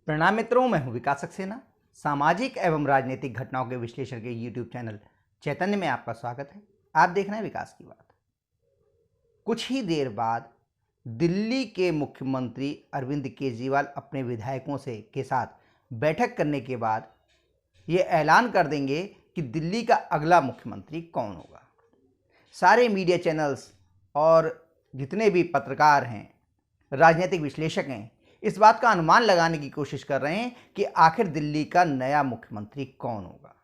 प्रणाम मित्रों, मैं हूं विकास सक्सेना। सामाजिक एवं राजनीतिक घटनाओं के विश्लेषण के यूट्यूब चैनल चैतन्य में आपका स्वागत है। आप देख रहे हैं विकास की बात। कुछ ही देर बाद दिल्ली के मुख्यमंत्री अरविंद केजरीवाल अपने विधायकों के साथ बैठक करने के बाद ये ऐलान कर देंगे कि दिल्ली का अगला मुख्यमंत्री कौन होगा। सारे मीडिया चैनल्स और जितने भी पत्रकार हैं, राजनीतिक विश्लेषक हैं, इस बात का अनुमान लगाने की कोशिश कर रहे हैं कि आखिर दिल्ली का नया मुख्यमंत्री कौन होगा।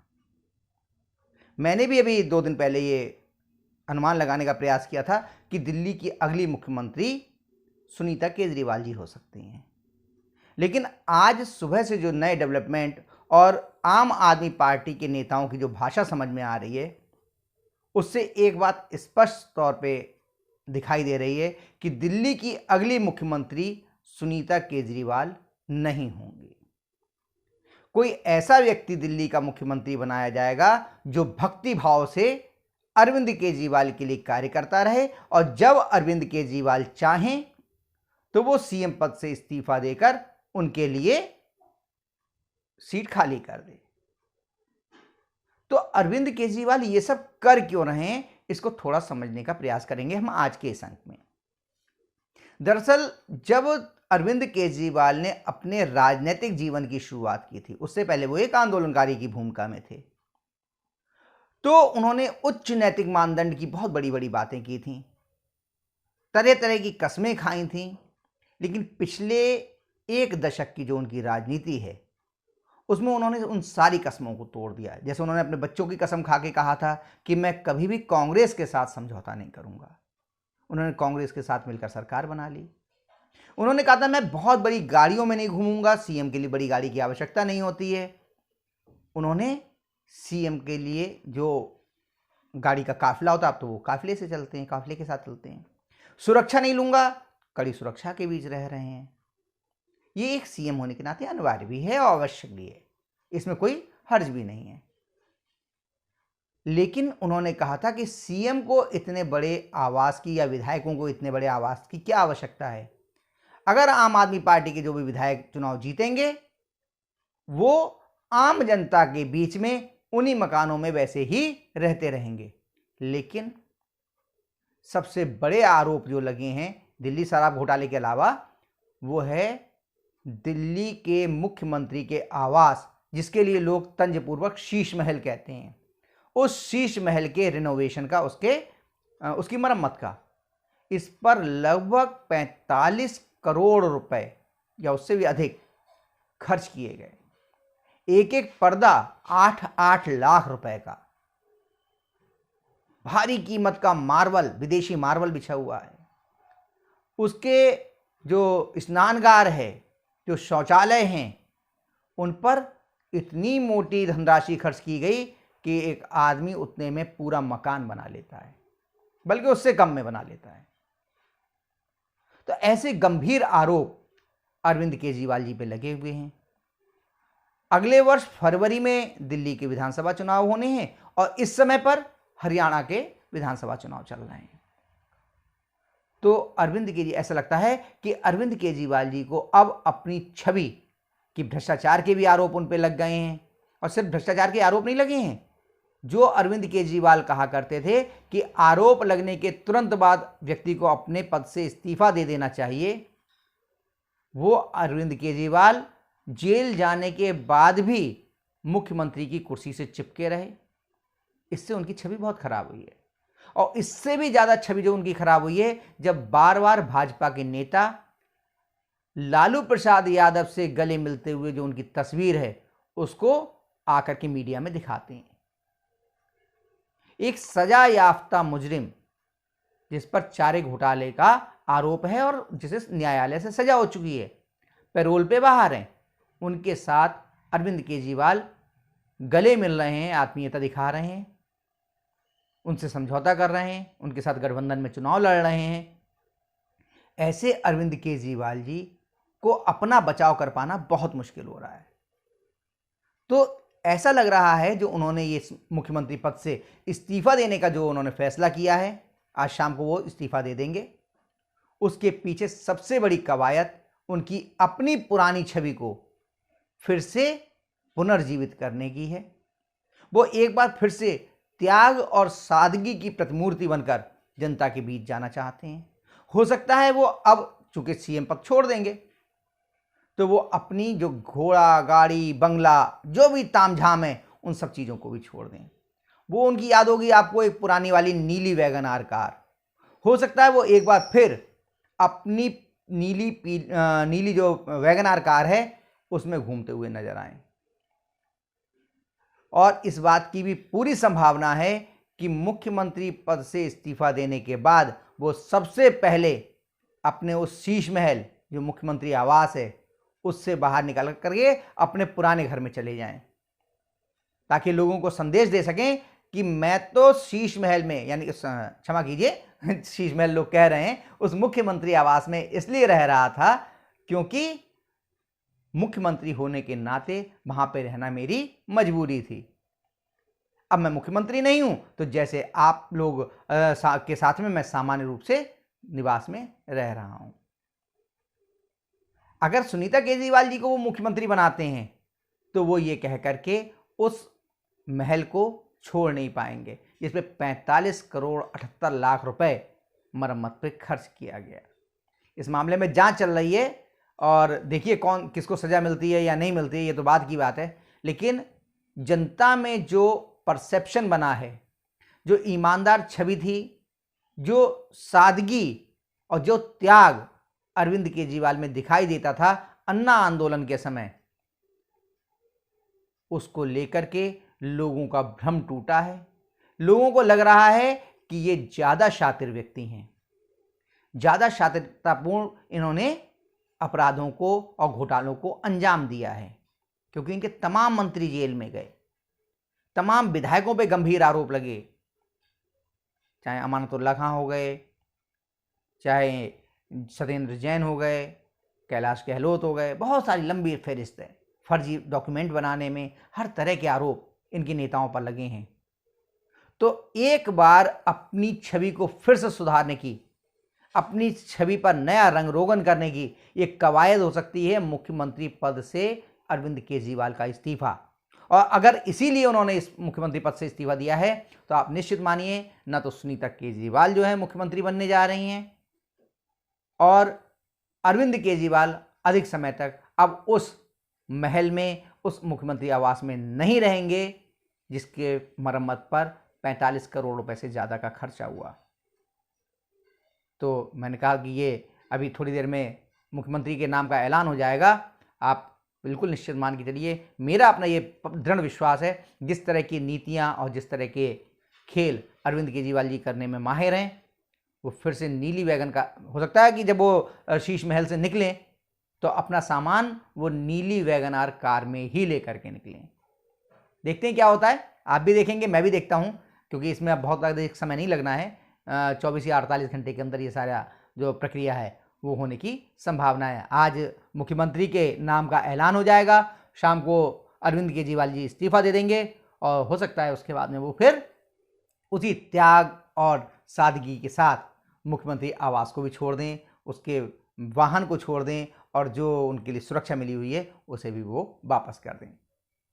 मैंने भी अभी 2 दिन पहले ये अनुमान लगाने का प्रयास किया था कि दिल्ली की अगली मुख्यमंत्री सुनीता केजरीवाल जी हो सकती हैं। लेकिन आज सुबह से जो नए डेवलपमेंट और आम आदमी पार्टी के नेताओं की जो भाषा समझ में आ रही है, उससे एक बात स्पष्ट तौर पे दिखाई दे रही है कि दिल्ली की अगली मुख्यमंत्री सुनीता केजरीवाल नहीं होंगी। कोई ऐसा व्यक्ति दिल्ली का मुख्यमंत्री बनाया जाएगा जो भक्ति भाव से अरविंद केजरीवाल के लिए कार्य करता रहे और जब अरविंद केजरीवाल चाहें तो वो सीएम पद से इस्तीफा देकर उनके लिए सीट खाली कर दे। तो अरविंद केजरीवाल ये सब कर क्यों रहे हैं, इसको थोड़ा समझने का प्रयास करेंगे हम आज के इस अंक में। दरअसल जब अरविंद केजरीवाल ने अपने राजनीतिक जीवन की शुरुआत की थी, उससे पहले वो एक आंदोलनकारी की भूमिका में थे, तो उन्होंने उच्च नैतिक मानदंड की बहुत बड़ी बड़ी बातें की थी, तरह तरह की कस्में खाई थी। लेकिन पिछले 1 दशक की जो उनकी राजनीति है, उसमें उन्होंने उन सारी कस्मों को तोड़ दिया। जैसे उन्होंने अपने बच्चों की कसम खा के कहा था कि मैं कभी भी कांग्रेस के साथ समझौता नहीं करूंगा। उन्होंने कांग्रेस के साथ मिलकर सरकार बना ली। उन्होंने कहा था मैं बहुत बड़ी गाड़ियों में नहीं घूमूंगा, सीएम के लिए बड़ी गाड़ी की आवश्यकता नहीं होती है। उन्होंने सीएम के लिए जो गाड़ी का काफिला होता है, अब तो वो काफिले से चलते हैं, काफिले के साथ चलते हैं। सुरक्षा नहीं लूंगा, कड़ी सुरक्षा के बीच रह रहे हैं। ये एक सीएम होने के नाते अनिवार्य भी है और आवश्यक भी है, इसमें कोई हर्ज भी नहीं है। लेकिन उन्होंने कहा था कि सीएम को इतने बड़े आवास की या विधायकों को इतने बड़े आवास की क्या आवश्यकता है। अगर आम आदमी पार्टी के जो भी विधायक चुनाव जीतेंगे, वो आम जनता के बीच में उन्हीं मकानों में वैसे ही रहते रहेंगे। लेकिन सबसे बड़े आरोप जो लगे हैं दिल्ली शराब घोटाले के अलावा, वो है दिल्ली के मुख्यमंत्री के आवास, जिसके लिए लोग तंजपूर्वक शीश महल कहते हैं, उस शीश महल के रिनोवेशन का, उसकी मरम्मत का। इस पर लगभग 45 करोड़ रुपए या उससे भी अधिक खर्च किए गए। एक एक पर्दा 8-8 लाख रुपए का भारी कीमत का मार्बल, विदेशी मार्बल बिछा हुआ है। उसके जो स्नानगार है, जो शौचालय हैं, उन पर इतनी मोटी धनराशि खर्च की गई कि एक आदमी उतने में पूरा मकान बना लेता है, बल्कि उससे कम में बना लेता है। तो ऐसे गंभीर आरोप अरविंद केजरीवाल जी पे लगे हुए हैं। अगले वर्ष फरवरी में दिल्ली के विधानसभा चुनाव होने हैं और इस समय पर हरियाणा के विधानसभा चुनाव चल रहे हैं। तो अरविंद केजरीवाल, ऐसा लगता है कि अरविंद केजरीवाल जी को अब अपनी छवि कि भ्रष्टाचार के भी आरोप उन पे लग गए हैं। और सिर्फ भ्रष्टाचार के आरोप नहीं लगे हैं, जो अरविंद केजरीवाल कहा करते थे कि आरोप लगने के तुरंत बाद व्यक्ति को अपने पद से इस्तीफा दे देना चाहिए, वो अरविंद केजरीवाल जेल जाने के बाद भी मुख्यमंत्री की कुर्सी से चिपके रहे। इससे उनकी छवि बहुत खराब हुई है। और इससे भी ज्यादा छवि जो उनकी खराब हुई है, जब बार बार भाजपा के नेता लालू प्रसाद यादव से गले मिलते हुए जो उनकी तस्वीर है, उसको आकर के मीडिया में दिखाते हैं। एक सजा याफ्ता मुजरिम जिस पर चारे घोटाले का आरोप है और जिसे न्यायालय से सजा हो चुकी है, पैरोल पे बाहर हैं, उनके साथ अरविंद केजरीवाल गले मिल रहे हैं, आत्मीयता दिखा रहे हैं, उनसे समझौता कर रहे हैं, उनके साथ गठबंधन में चुनाव लड़ रहे हैं। ऐसे अरविंद केजरीवाल जी को अपना बचाव कर पाना बहुत मुश्किल हो रहा है। तो ऐसा लग रहा है जो उन्होंने ये मुख्यमंत्री पद से इस्तीफा देने का जो उन्होंने फैसला किया है, आज शाम को वो इस्तीफा दे देंगे। उसके पीछे सबसे बड़ी कवायद उनकी अपनी पुरानी छवि को फिर से पुनर्जीवित करने की है। वो एक बार फिर से त्याग और सादगी की प्रतिमूर्ति बनकर जनता के बीच जाना चाहते हैं। हो सकता है वो अब चूंकि सीएम पद छोड़ देंगे तो वो अपनी जो घोड़ा गाड़ी बंगला जो भी तामझाम है उन सब चीज़ों को भी छोड़ दें। वो उनकी याद होगी आपको एक पुरानी वाली नीली वैगन आर कार। हो सकता है वो एक बार फिर अपनी नीली जो वैगन आर कार है उसमें घूमते हुए नजर आए। और इस बात की भी पूरी संभावना है कि मुख्यमंत्री पद से इस्तीफा देने के बाद वो सबसे पहले अपने उस शीश महल जो मुख्यमंत्री आवास है उससे बाहर निकल करके अपने पुराने घर में चले जाएं, ताकि लोगों को संदेश दे सकें कि मैं तो शीश महल में, यानी क्षमा कीजिए शीश महल लोग कह रहे हैं, उस मुख्यमंत्री आवास में इसलिए रह रहा था क्योंकि मुख्यमंत्री होने के नाते वहां पे रहना मेरी मजबूरी थी। अब मैं मुख्यमंत्री नहीं हूं तो जैसे आप लोग के साथ में मैं सामान्य रूप से निवास में रह रहा हूं। अगर सुनीता केजरीवाल जी को वो मुख्यमंत्री बनाते हैं तो वो ये कह करके उस महल को छोड़ नहीं पाएंगे जिसपे 45 करोड़ 78 लाख रुपए मरम्मत पे खर्च किया गया। इस मामले में जांच चल रही है और देखिए कौन किसको सजा मिलती है या नहीं मिलती है, ये तो बात की बात है। लेकिन जनता में जो परसेप्शन बना है, जो ईमानदार छवि थी, जो सादगी और जो त्याग अरविंद केजरीवाल में दिखाई देता था अन्ना आंदोलन के समय, उसको लेकर के लोगों का भ्रम टूटा है। लोगों को लग रहा है कि ये ज्यादा शातिर व्यक्ति हैं, ज्यादा शातिरतापूर्ण इन्होंने अपराधों को और घोटालों को अंजाम दिया है, क्योंकि इनके तमाम मंत्री जेल में गए, तमाम विधायकों पे गंभीर आरोप लगे, चाहे अमानतुल्लाह खां हो गए, चाहे सत्येंद्र जैन हो गए, कैलाश गहलोत हो गए, बहुत सारी लंबी फहरिस्त है। फर्जी डॉक्यूमेंट बनाने में हर तरह के आरोप इनके नेताओं पर लगे हैं। तो एक बार अपनी छवि को फिर से सुधारने की, अपनी छवि पर नया रंग रोगन करने की एक कवायद हो सकती है मुख्यमंत्री पद से अरविंद केजरीवाल का इस्तीफा। और अगर इसीलिए उन्होंने इस मुख्यमंत्री पद से इस्तीफा दिया है तो आप निश्चित मानिए ना तो सुनीता केजरीवाल जो है मुख्यमंत्री बनने जा रही हैं और अरविंद केजरीवाल अधिक समय तक अब उस महल में, उस मुख्यमंत्री आवास में नहीं रहेंगे जिसके मरम्मत पर 45 करोड़ रुपए से ज़्यादा का खर्चा हुआ। तो मैंने कहा कि ये अभी थोड़ी देर में मुख्यमंत्री के नाम का ऐलान हो जाएगा। आप बिल्कुल निश्चित मान के चलिए, मेरा अपना ये दृढ़ विश्वास है जिस तरह की नीतियाँ और जिस तरह के खेल अरविंद केजरीवाल जी करने में माहिर हैं, वो फिर से नीली वैगन का, हो सकता है कि जब वो शीश महल से निकलें तो अपना सामान वो नीली वैगन आर कार में ही लेकर के निकलें। देखते हैं क्या होता है, आप भी देखेंगे, मैं भी देखता हूं, क्योंकि इसमें अब बहुत अधिक समय नहीं लगना है। 24 या 48 घंटे के अंदर ये सारा जो प्रक्रिया है वो होने की संभावना है। आज मुख्यमंत्री के नाम का ऐलान हो जाएगा, शाम को अरविंद केजरीवाल जी इस्तीफा दे देंगे और हो सकता है उसके बाद में वो फिर उसी त्याग और सादगी के साथ मुख्यमंत्री आवास को भी छोड़ दें, उसके वाहन को छोड़ दें और जो उनके लिए सुरक्षा मिली हुई है उसे भी वो वापस कर दें।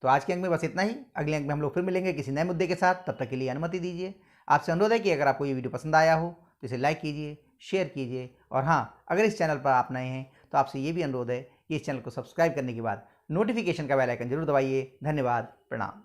तो आज के अंक में बस इतना ही। अगले अंक में हम लोग फिर मिलेंगे किसी नए मुद्दे के साथ। तब तक के लिए अनुमति दीजिए। आपसे अनुरोध है कि अगर आपको ये वीडियो पसंद आया हो तो इसे लाइक कीजिए, शेयर कीजिए और हाँ, अगर इस चैनल पर आप नए हैं तो आपसे ये भी अनुरोध है कि इस चैनल को सब्सक्राइब करने के बाद नोटिफिकेशन का बेल आइकन जरूर दबाइए। धन्यवाद, प्रणाम।